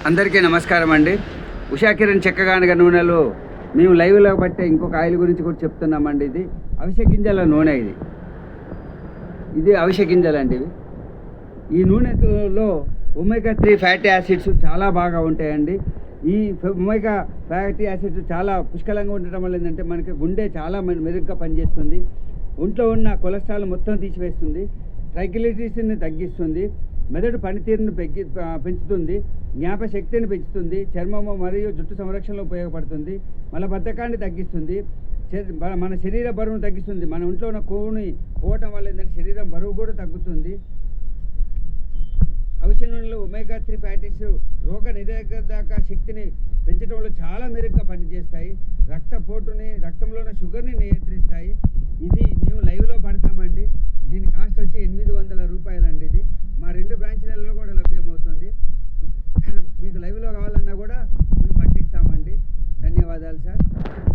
అందరికీ నమస్కారం అండి. ఉషా కిరణ్ చెక్కగానుగ నూనెలో మేము లైవ్లో పట్టే ఇంకొక ఆయిల్ గురించి కూడా చెప్తున్నామండి. ఇది అవిసె గింజల నూనె. ఇది అవిసె గింజలు అండి. ఈ నూనెలో ఒమేగా 3 ఫ్యాటీ యాసిడ్స్ చాలా బాగా ఉంటాయండి. ఈ ఒమేగా ఫ్యాటీ యాసిడ్స్ చాలా పుష్కలంగా ఉండటం వల్ల ఏంటంటే మనకి గుండె చాలా మెరుగ్గా పనిచేస్తుంది. ఒంట్లో ఉన్న కొలెస్ట్రాల్ మొత్తం తీసివేస్తుంది. ట్రైగ్లిసరైడ్స్ని తగ్గిస్తుంది. మెదడు పనితీరును పెంచుతుంది. జ్ఞాపశక్తిని పెంచుతుంది. చర్మము మరియు జుట్టు సంరక్షణలో ఉపయోగపడుతుంది. మలబద్ధకాన్ని తగ్గిస్తుంది. మన శరీర బరువును తగ్గిస్తుంది. మన ఒంట్లో ఉన్న కొవ్వుని పోవటం వల్ల ఏంటంటే శరీరం బరువు కూడా తగ్గుతుంది. అవిసె నూనెలో ఒమేగా 3 ఫ్యాటీస్ రోగ నిరోధక శక్తిని పెంచడంలో చాలా మెరుగ్గా పనిచేస్తాయి. రక్తంలో ఉన్న షుగర్ని నియంత్రిస్తాయి. ఇది మేము లైవ్లో పడతామండి. దీని కాస్ట్ వచ్చి 800 రూపాయలండి. ఇది మా 2 బ్రాంచ్లలో కూడా లభ్యమవుతుంది.